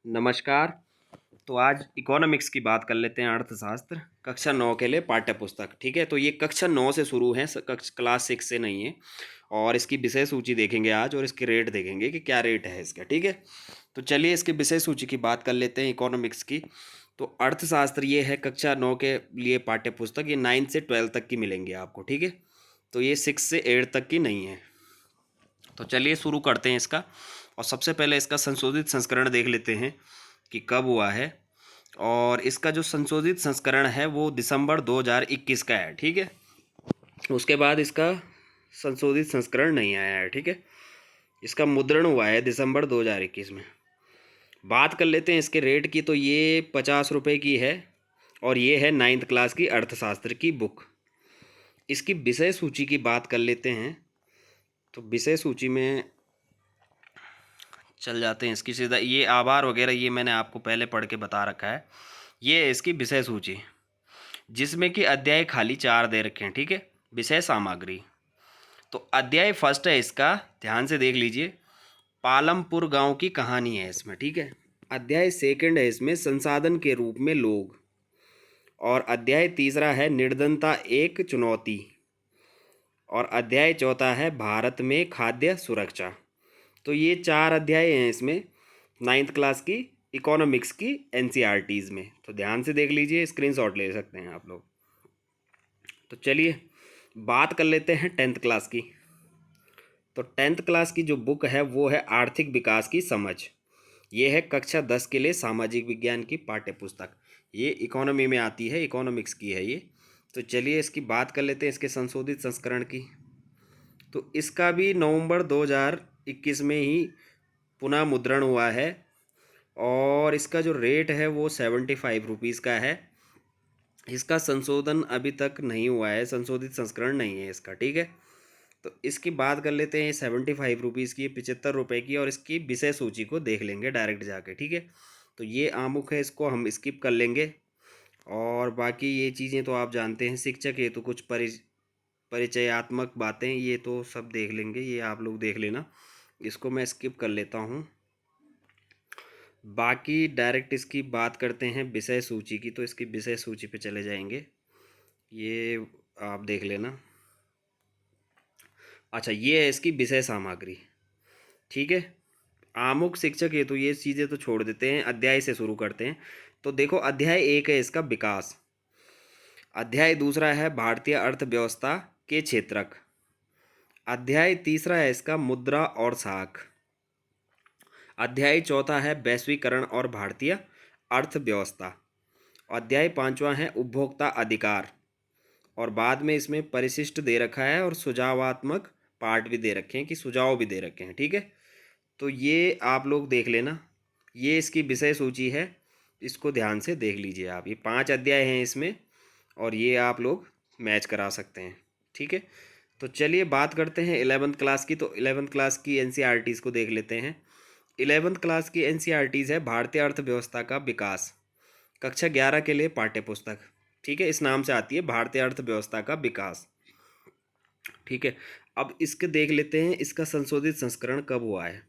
नमस्कार। तो आज इकोनॉमिक्स की बात कर लेते हैं, अर्थशास्त्र कक्षा 9 के लिए पाठ्य पुस्तक। ठीक है, तो ये कक्षा 9 से शुरू है, क्लास 6 से नहीं है। और इसकी विषय सूची देखेंगे आज, और इसके रेट देखेंगे कि क्या रेट है इसका। ठीक है, तो चलिए इसकी विषय सूची की बात कर लेते हैं इकोनॉमिक्स की। तो अर्थशास्त्र ये है कक्षा 9 के लिए पाठ्य पुस्तक। ये 9 से 12 तक की मिलेंगी आपको। ठीक है, तो ये 6 से 8 तक की नहीं है। तो चलिए शुरू करते हैं इसका। और सबसे पहले इसका संशोधित संस्करण देख लेते हैं कि कब हुआ है। और इसका जो संशोधित संस्करण है वो दिसंबर 2021 का है। ठीक है, उसके बाद इसका संशोधित संस्करण नहीं आया है। ठीक है, इसका मुद्रण हुआ है दिसंबर 2021 में। बात कर लेते हैं इसके रेट की। तो ये 50 रुपये की है, और ये है 9th क्लास की अर्थशास्त्र की बुक। इसकी विषय सूची की बात कर लेते हैं। तो विषय सूची में चल जाते हैं इसकी सीधा। ये आभार वगैरह ये मैंने आपको पहले पढ़ के बता रखा है। ये है इसकी विषय सूची, जिसमें कि अध्याय खाली 4 दे रखे हैं। ठीक है, विषय सामग्री। तो अध्याय फर्स्ट है इसका, ध्यान से देख लीजिए, पालमपुर गांव की कहानी है इसमें। ठीक है, अध्याय सेकंड है इसमें संसाधन के रूप में लोग। और अध्याय तीसरा है निर्धनता एक चुनौती। और अध्याय चौथा है भारत में खाद्य सुरक्षा। तो ये 4 अध्याय हैं इसमें 9th क्लास की इकोनॉमिक्स की एनसीईआरटीज़ में। तो ध्यान से देख लीजिए, स्क्रीनशॉट ले सकते हैं आप लोग। तो चलिए बात कर लेते हैं 10th क्लास की। तो 10th क्लास की जो बुक है वो है आर्थिक विकास की समझ। ये है कक्षा 10 के लिए सामाजिक विज्ञान की पाठ्य पुस्तक। ये इकोनॉमी में आती है, इकोनॉमिक्स की है ये। तो चलिए इसकी बात कर लेते हैं, इसके संशोधित संस्करण की। तो इसका भी नवंबर 2021 में ही पुनः मुद्रण हुआ है। और इसका जो रेट है वो 75 रुपीज़ का है। इसका संशोधन अभी तक नहीं हुआ है, संशोधित संस्करण नहीं है इसका। ठीक है, तो इसकी बात कर लेते हैं। 75 रुपीज़ की, 75 रुपये की। और इसकी विषय सूची को देख लेंगे डायरेक्ट जाके। ठीक है, तो ये आमुख है, इसको हम स्किप कर लेंगे। और बाकी ये चीज़ें तो आप जानते हैं, शिक्षक ये तो कुछ परिचयात्मक बातें ये तो सब देख लेंगे, ये आप लोग देख लेना। इसको मैं स्किप कर लेता हूँ। बाकी डायरेक्ट इसकी बात करते हैं विषय सूची की। तो इसकी विषय सूची पे चले जाएंगे, ये आप देख लेना। अच्छा, ये है इसकी विषय सामग्री। ठीक है, आमुख शिक्षक ये तो ये चीज़ें तो छोड़ देते हैं, अध्याय से शुरू करते हैं। तो देखो, अध्याय 1 है इसका विकास। अध्याय दूसरा है भारतीय अर्थव्यवस्था के क्षेत्रक। अध्याय तीसरा है इसका मुद्रा और साख। अध्याय चौथा है वैश्वीकरण और भारतीय अर्थव्यवस्था। अध्याय पांचवा है उपभोक्ता अधिकार। और बाद में इसमें परिशिष्ट दे रखा है, और सुझावात्मक पार्ट भी दे रखे हैं कि सुझाव भी दे रखे हैं। ठीक है, तो ये आप लोग देख लेना। ये इसकी विषय सूची है, इसको ध्यान से देख लीजिए आप। ये 5 अध्याय हैं इसमें, और ये आप लोग मैच करा सकते हैं। ठीक है, तो चलिए बात करते हैं 11th क्लास की। तो 11th क्लास की एनसीईआरटीज़ को देख लेते हैं। 11th क्लास की एनसीईआरटीज़ है भारतीय अर्थव्यवस्था का विकास, कक्षा 11 के लिए पाठ्य पुस्तक। ठीक है, इस नाम से आती है, भारतीय अर्थव्यवस्था का विकास। ठीक है, अब इसके देख लेते हैं इसका संशोधित संस्करण कब हुआ है।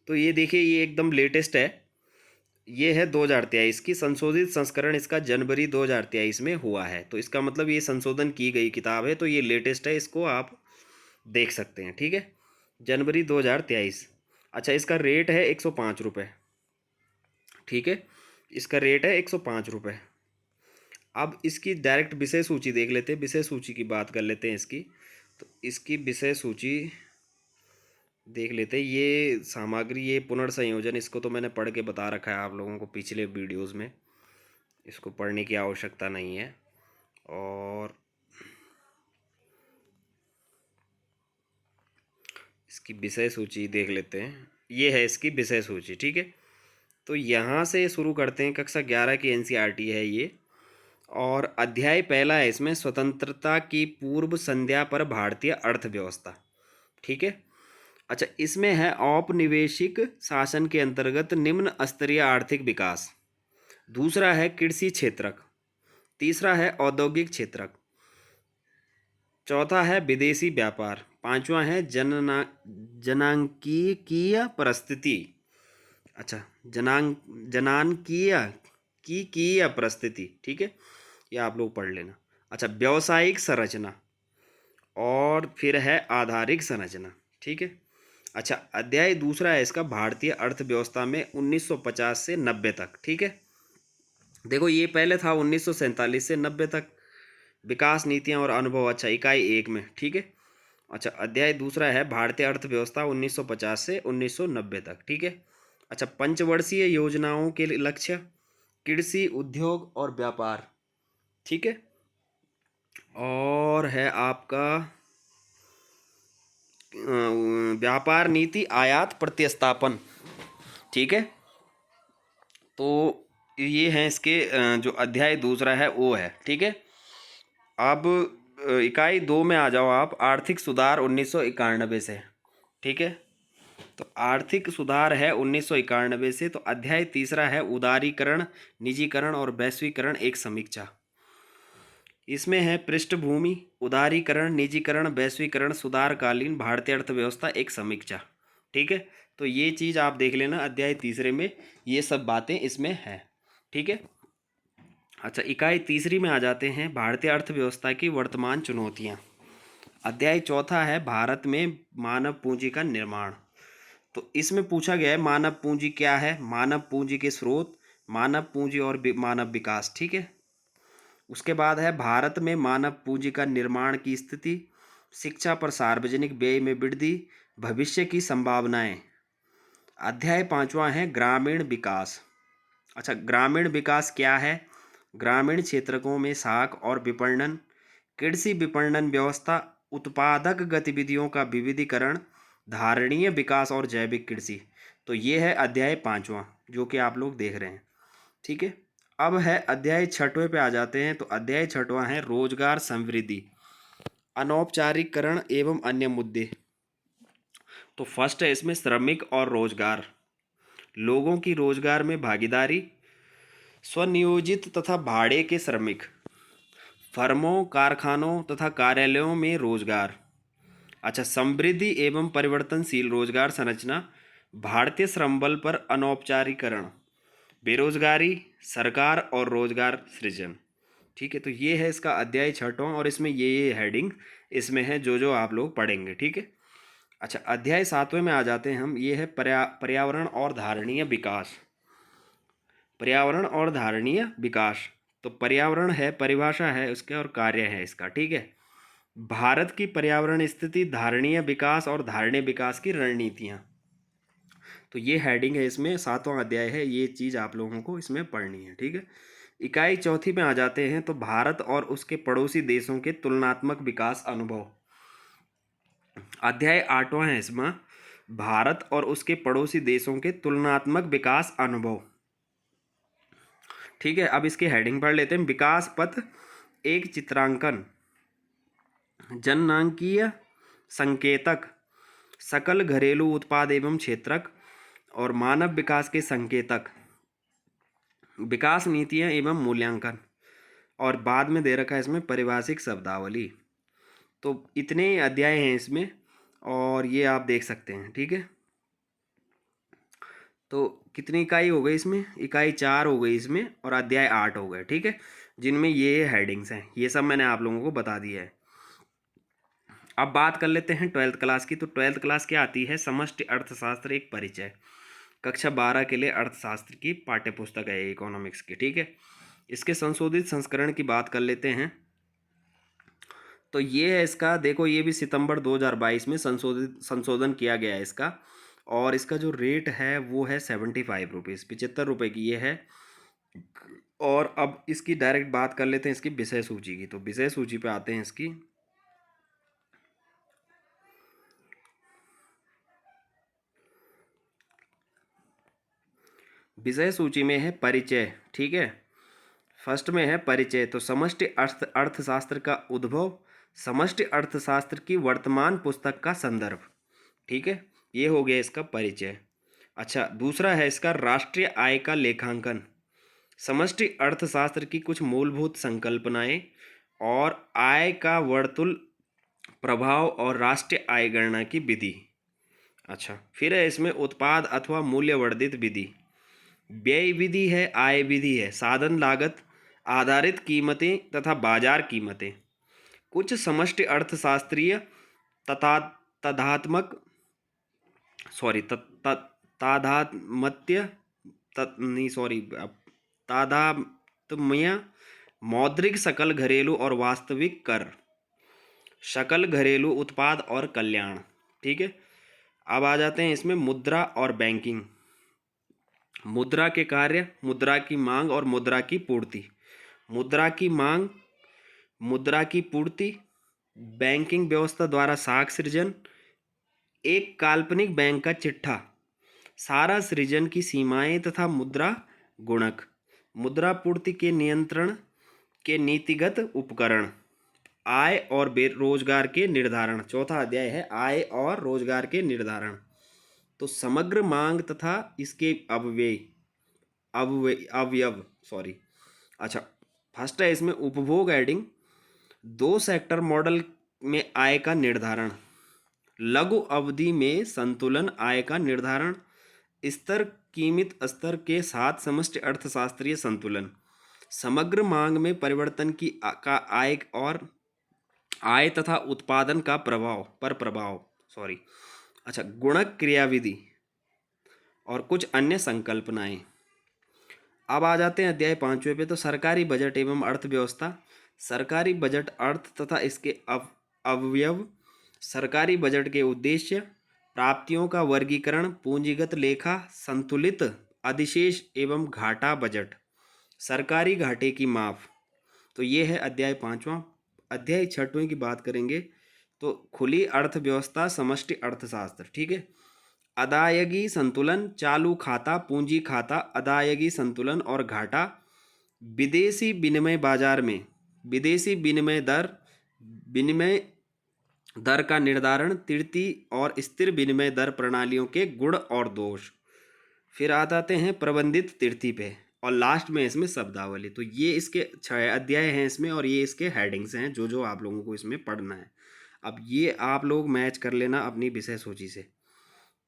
तो ये देखिए, ये एकदम लेटेस्ट है। ये है 2023 की संशोधित संस्करण, इसका जनवरी 2023 में हुआ है। तो इसका मतलब ये संशोधन की गई किताब है, तो ये लेटेस्ट है, इसको आप देख सकते हैं। ठीक है, जनवरी 2023। अच्छा, इसका रेट है 105 रुपये। ठीक है, इसका रेट है 105 रुपये। अब इसकी डायरेक्ट विषय सूची देख लेते हैं, विषय सूची की बात कर लेते हैं इसकी। तो इसकी विषय सूची देख लेते हैं। ये सामग्री, ये पुनर्संयोजन, इसको तो मैंने पढ़ के बता रखा है आप लोगों को पिछले वीडियोस में, इसको पढ़ने की आवश्यकता नहीं है। और इसकी विषय सूची देख लेते हैं, ये है इसकी विषय सूची। ठीक है, तो यहाँ से शुरू करते हैं। कक्षा 11 की एनसीईआरटी है ये। और अध्याय पहला है इसमें स्वतंत्रता की पूर्व संध्या पर भारतीय अर्थव्यवस्था। ठीक है, अच्छा, इसमें है औपनिवेशिक शासन के अंतर्गत निम्न स्तरीय आर्थिक विकास। दूसरा है कृषि क्षेत्रक। तीसरा है औद्योगिक क्षेत्रक। चौथा है विदेशी व्यापार। पांचवा है जनांकीय परिस्थिति। अच्छा, जनांकीय प्रस्थिति, ठीक है, ये आप लोग पढ़ लेना। अच्छा, व्यावसायिक संरचना और फिर है आधारिक संरचना, ठीक है। अच्छा, अध्याय दूसरा है इसका भारतीय अर्थव्यवस्था में 1950 से 90 तक, ठीक है। देखो ये पहले था 1947 से 90 तक, विकास नीतियां और अनुभव। अच्छा, इकाई 1 में, ठीक है। अच्छा, अध्याय दूसरा है भारतीय अर्थव्यवस्था 1950 से 1990 तक, ठीक है। अच्छा, पंचवर्षीय योजनाओं के लक्ष्य, कृषि, उद्योग और व्यापार, ठीक है। और है आपका व्यापार नीति, आयात प्रत्यस्थापन, ठीक है। तो ये है इसके जो अध्याय दूसरा है वो है, ठीक है। अब इकाई 2 में आ जाओ आप, आर्थिक सुधार 1991 से, ठीक है। तो आर्थिक सुधार है 1991 से। तो अध्याय तीसरा है उदारीकरण, निजीकरण और वैश्वीकरण, एक समीक्षा। इसमें है पृष्ठभूमि, उदारीकरण, निजीकरण, वैश्वीकरण, सुधारकालीन भारतीय अर्थव्यवस्था, एक समीक्षा, ठीक है। तो ये चीज़ आप देख लेना अध्याय तीसरे में, ये सब बातें इसमें हैं, ठीक है। अच्छा, इकाई तीसरी में आ जाते हैं, भारतीय अर्थव्यवस्था की वर्तमान चुनौतियाँ। अध्याय चौथा है भारत में मानव पूंजी का निर्माण। तो इसमें पूछा गया है मानव पूंजी क्या है, मानव पूंजी के स्रोत, मानव पूंजी और मानव विकास, ठीक है। उसके बाद है भारत में मानव पूंजी का निर्माण की स्थिति, शिक्षा पर सार्वजनिक व्यय में वृद्धि, भविष्य की संभावनाएं। अध्याय पांचवा है ग्रामीण विकास। अच्छा, ग्रामीण विकास क्या है, ग्रामीण क्षेत्रों में साख और विपणन, कृषि विपणन व्यवस्था, उत्पादक गतिविधियों का विविधीकरण, धारणीय विकास और जैविक कृषि। तो ये है अध्याय पांचवा जो कि आप लोग देख रहे हैं, ठीक है। अब है अध्याय छठवें पे आ जाते हैं। तो अध्याय छठवां है रोजगार समृद्धि, अनौपचारिकरण एवं अन्य मुद्दे। तो फर्स्ट है इसमें श्रमिक और रोजगार, लोगों की रोजगार में भागीदारी, स्वनियोजित तथा भाड़े के श्रमिक, फर्मों, कारखानों तथा कार्यालयों में रोजगार। अच्छा, समृद्धि एवं परिवर्तनशील रोजगार संरचना, भारतीय श्रम बल पर अनौपचारिकरण, बेरोजगारी, सरकार और रोजगार सृजन, ठीक है। तो ये है इसका अध्याय छठवां और इसमें ये हेडिंग इसमें है जो जो आप लोग पढ़ेंगे, ठीक है। अच्छा, अध्याय सातवें में आ जाते हैं हम, ये है पर्यावरण और धारणीय विकास। पर्यावरण और धारणीय विकास। तो पर्यावरण है, परिभाषा है उसके और कार्य है इसका, ठीक है। भारत की पर्यावरण स्थिति, धारणीय विकास और धारणीय विकास की रणनीतियाँ। तो ये हेडिंग है इसमें, सातवां अध्याय है, ये चीज़ आप लोगों को इसमें पढ़नी है, ठीक है। इकाई चौथी में आ जाते हैं। तो भारत और उसके पड़ोसी देशों के तुलनात्मक विकास अनुभव। अध्याय आठवां है इसमें, भारत और उसके पड़ोसी देशों के तुलनात्मक विकास अनुभव, ठीक है। अब इसकी हेडिंग पढ़ लेते हैं। विकास पथ, एक चित्रांकन, जननांकीय संकेतक, सकल घरेलू उत्पाद एवं क्षेत्रक और मानव विकास के संकेतक, विकास नीतियाँ एवं मूल्यांकन, और बाद में दे रखा है इसमें पारिभाषिक शब्दावली। तो इतने अध्याय हैं इसमें और ये आप देख सकते हैं, ठीक है। तो कितनी इकाई हो गई इसमें, इकाई 4 हो गई इसमें और अध्याय 8 हो गए, ठीक है, जिनमें ये हेडिंग्स हैं, ये सब मैंने आप लोगों को बता दिया है। अब बात कर लेते हैं 12th क्लास की। तो 12th क्लास क्या आती है, समष्टि अर्थशास्त्र एक परिचय, कक्षा 12 के लिए अर्थशास्त्र की पाठ्यपुस्तक है इकोनॉमिक्स की, ठीक है। इसके संशोधित संस्करण की बात कर लेते हैं। तो ये है इसका, देखो ये भी सितंबर 2022 में संशोधन किया गया है इसका, और इसका जो रेट है वो है 75 रुपीज़, 75 रुपये की ये है। और अब इसकी डायरेक्ट बात कर लेते हैं इसकी विषय सूची की। तो विषय सूची पे आते हैं इसकी। विषय सूची में है परिचय, ठीक है। फर्स्ट में है परिचय। तो समष्टि अर्थशास्त्र का उद्भव, समष्टि अर्थशास्त्र की वर्तमान पुस्तक का संदर्भ, ठीक है, ये हो गया इसका परिचय। अच्छा, दूसरा है इसका राष्ट्रीय आय का लेखांकन, समष्टि अर्थशास्त्र की कुछ मूलभूत संकल्पनाएं और आय का वर्तुल प्रभाव और राष्ट्रीय आय गणना की विधि। अच्छा, फिर है इसमें उत्पाद अथवा मूल्यवर्धित विधि। व्यय विधि है, आय विधि है, साधन लागत आधारित कीमतें तथा बाजार कीमतें। कुछ समष्टि अर्थशास्त्रीय तथा तदात्मक सॉरी तादात्म्य नहीं सॉरी तादात्म्य मौद्रिक सकल घरेलू और वास्तविक कर, सकल घरेलू उत्पाद और कल्याण। ठीक है, अब आ जाते हैं इसमें मुद्रा और बैंकिंग। मुद्रा के कार्य, मुद्रा की मांग और मुद्रा की पूर्ति। मुद्रा की मांग, मुद्रा की पूर्ति, बैंकिंग व्यवस्था द्वारा साख सृजन, एक काल्पनिक बैंक का चिट्ठा, सारा सृजन की सीमाएं तथा मुद्रा गुणक, मुद्रा पूर्ति के नियंत्रण के नीतिगत उपकरण, आय और रोजगार के निर्धारण। चौथा अध्याय है आय और रोजगार के निर्धारण। तो समग्र मांग तथा इसके अवयव सॉरी। अच्छा, फर्स्ट है इसमें उपभोग एडिंग, दो सेक्टर मॉडल में आय का निर्धारण, लघु अवधि में संतुलन आय का निर्धारण, स्तर कीमित स्तर के साथ समष्टि अर्थशास्त्रीय संतुलन, समग्र मांग में परिवर्तन की का आय और आय तथा उत्पादन का प्रभाव सॉरी। अच्छा, गुणक क्रियाविधि और कुछ अन्य संकल्पनाएं। अब आ जाते हैं अध्याय 5वें पे। तो सरकारी बजट एवं अर्थव्यवस्था। सरकारी बजट अर्थ तथा इसके अवयव, सरकारी बजट के उद्देश्य, प्राप्तियों का वर्गीकरण, पूंजीगत लेखा, संतुलित अधिशेष एवं घाटा बजट, सरकारी घाटे की माप। तो ये है अध्याय 5वां। अध्याय 6वें की बात करेंगे तो खुली अर्थव्यवस्था, समष्टि अर्थशास्त्र। ठीक है, अदायगी संतुलन, चालू खाता, पूंजी खाता, अदायगी संतुलन और घाटा, विदेशी विनिमय बाजार में विदेशी विनिमय दर का निर्धारण, तृतीय और स्थिर विनिमय दर प्रणालियों के गुण और दोष। फिर आ जाते हैं प्रबंधित तृतीय पे, और लास्ट में इसमें शब्दावली। तो ये इसके 6 अध्याय हैं इसमें, और ये इसके हेडिंग्स हैं जो आप लोगों को इसमें पढ़ना है। अब ये आप लोग मैच कर लेना अपनी विषय सूची से।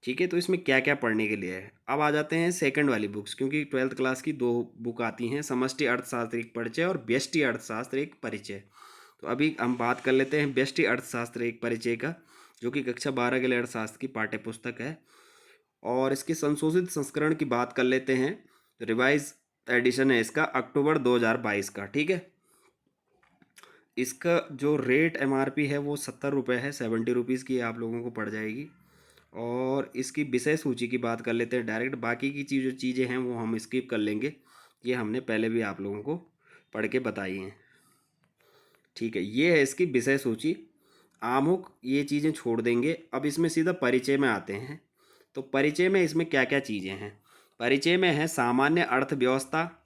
ठीक है, तो इसमें क्या क्या पढ़ने के लिए है। अब आ जाते हैं सेकंड वाली बुक्स, क्योंकि 12th क्लास की 2 बुक आती हैं, समष्टि अर्थशास्त्र एक परिचय और व्यष्टि अर्थशास्त्र एक परिचय। तो अभी हम बात कर लेते हैं व्यष्टि अर्थशास्त्र एक परिचय का, जो कि कक्षा 12 के लिए अर्थशास्त्र की पाठ्य पुस्तक है। और इसके संशोधित संस्करण की बात कर लेते हैं। रिवाइज एडिशन है इसका अक्टूबर 2022 का। ठीक है, इसका जो रेट MRP है वो 70 रुपये है, 70 रुपीज़ की आप लोगों को पड़ जाएगी। और इसकी विषय सूची की बात कर लेते हैं डायरेक्ट। बाकी की जो चीज़ें हैं वो हम स्किप कर लेंगे, ये हमने पहले भी आप लोगों को पढ़ के बताई हैं। ठीक है, ये है इसकी विषय सूची। आमुख ये चीज़ें छोड़ देंगे। अब इसमें सीधा परिचय में आते हैं। तो परिचय में इसमें क्या क्या चीज़ें हैं। परिचय में है सामान्य अर्थव्यवस्था,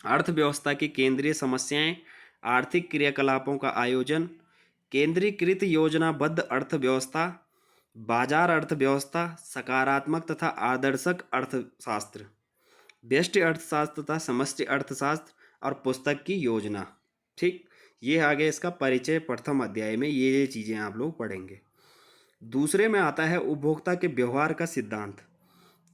अर्थव्यवस्था की केंद्रीय समस्याएं, आर्थिक क्रियाकलापों का आयोजन, केंद्रीकृत योजनाबद्ध अर्थव्यवस्था, बाजार अर्थव्यवस्था, सकारात्मक तथा आदर्शक अर्थशास्त्र, व्यष्टि अर्थशास्त्र तथा समष्टि अर्थशास्त्र, और पुस्तक की योजना। ठीक, ये आ गया इसका परिचय। प्रथम अध्याय में ये चीज़ें आप लोग पढ़ेंगे। दूसरे में आता है उपभोक्ता के व्यवहार का सिद्धांत।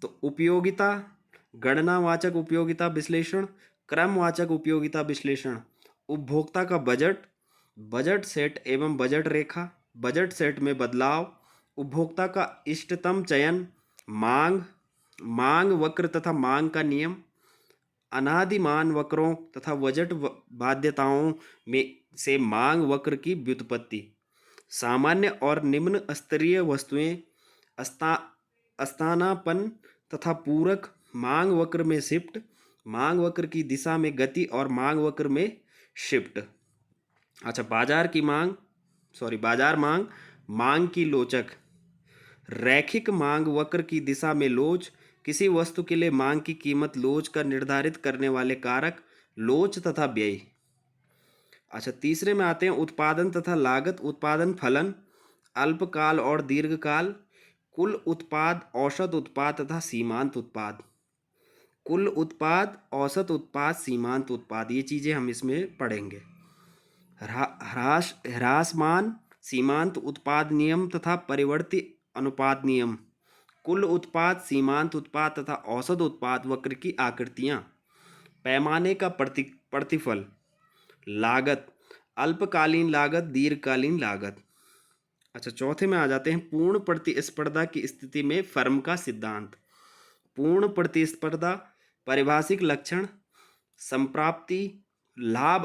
तो उपयोगिता, गणनावाचक उपयोगिता विश्लेषण, क्रमवाचक उपयोगिता विश्लेषण, उपभोक्ता का बजट, बजट सेट एवं बजट रेखा, बजट सेट में बदलाव, उपभोक्ता का इष्टतम चयन, मांग वक्र तथा मांग का नियम, अनादिमान वक्रों तथा बजट बाध्यताओं में से मांग वक्र की व्युत्पत्ति, सामान्य और निम्न स्तरीय वस्तुएं, स्थानापन्न तथा पूरक, मांग वक्र में शिफ्ट, मांग वक्र की दिशा में गति और मांग वक्र में शिफ्ट। अच्छा, बाजार मांग, मांग की लोचक, रैखिक मांग वक्र की दिशा में लोच, किसी वस्तु के लिए मांग की कीमत लोच का निर्धारित करने वाले कारक, लोच तथा व्यय। अच्छा, तीसरे में आते हैं उत्पादन तथा लागत, उत्पादन फलन, अल्पकाल और दीर्घकाल, कुल उत्पाद, औसत उत्पाद तथा सीमांत उत्पाद। कुल उत्पाद, औसत उत्पाद, सीमांत उत्पाद, ये चीज़ें हम इसमें पढ़ेंगे। ह्रासमान, सीमांत उत्पाद नियम तथा परिवर्ती अनुपात नियम, कुल उत्पाद, सीमांत उत्पाद तथा औसत उत्पाद वक्र की आकृतियाँ, पैमाने का प्रतिफल, लागत, अल्पकालीन लागत, दीर्घकालीन लागत। अच्छा, चौथे में आ जाते हैं पूर्ण प्रतिस्पर्धा की स्थिति में फर्म का सिद्धांत। पूर्ण प्रतिस्पर्धा, पारिभाषिक लक्षण, संप्राप्ति, लाभ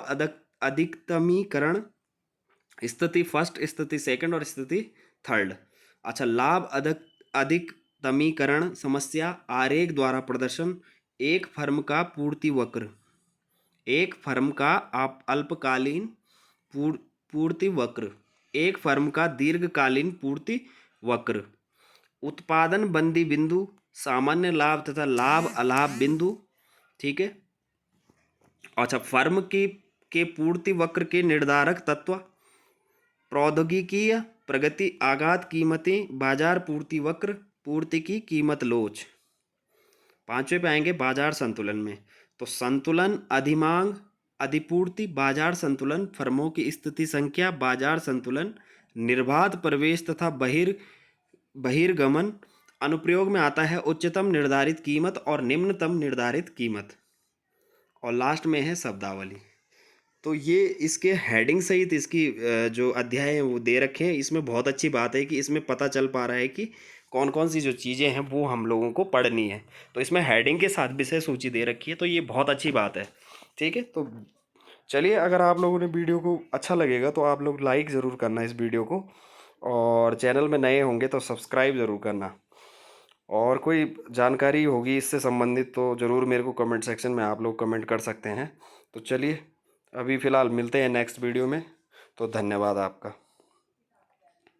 अधिकतमीकरण, स्थिति फर्स्ट, स्थिति सेकंड और स्थिति थर्ड। अच्छा, लाभ अधिकतमीकरण समस्या, आरेख द्वारा प्रदर्शन, एक फर्म का पूर्ति वक्र, एक फर्म का अल्पकालीन पूर्ति वक्र, एक फर्म का दीर्घकालीन पूर्ति वक्र, उत्पादन बंदी बिंदु, सामान्य लाभ तथा लाभ अलाभ बिंदु। ठीक है। अच्छा, फर्म के पूर्ति वक्र के निर्धारक तत्व, प्रौद्योगिकीय प्रगति, आघात कीमतें, बाजार पूर्ति वक्र, पूर्ति की कीमत लोच। पांचवें पे आएंगे बाजार संतुलन में। तो संतुलन, अधिमांग, अधिपूर्ति, बाजार संतुलन, फर्मों की स्थिति संख्या, बाजार संतुलन, निर्बाध प्रवेश तथा बहिर्गमन। अनुप्रयोग में आता है उच्चतम निर्धारित कीमत और निम्नतम निर्धारित कीमत। और लास्ट में है शब्दावली। तो ये इसके हेडिंग सहित इसकी जो अध्याय हैं वो दे रखे हैं। इसमें बहुत अच्छी बात है कि इसमें पता चल पा रहा है कि कौन कौन सी जो चीज़ें हैं वो हम लोगों को पढ़नी है। तो इसमें हेडिंग के साथ विषय सूची दे रखी है, तो ये बहुत अच्छी बात है। ठीक है, तो चलिए, अगर आप लोगों ने वीडियो को अच्छा लगेगा तो आप लोग लाइक ज़रूर करना इस वीडियो को, और चैनल में नए होंगे तो सब्सक्राइब ज़रूर करना। और कोई जानकारी होगी इससे संबंधित तो ज़रूर मेरे को कमेंट सेक्शन में आप लोग कमेंट कर सकते हैं। तो चलिए, अभी फ़िलहाल मिलते हैं नेक्स्ट वीडियो में। तो धन्यवाद आपका।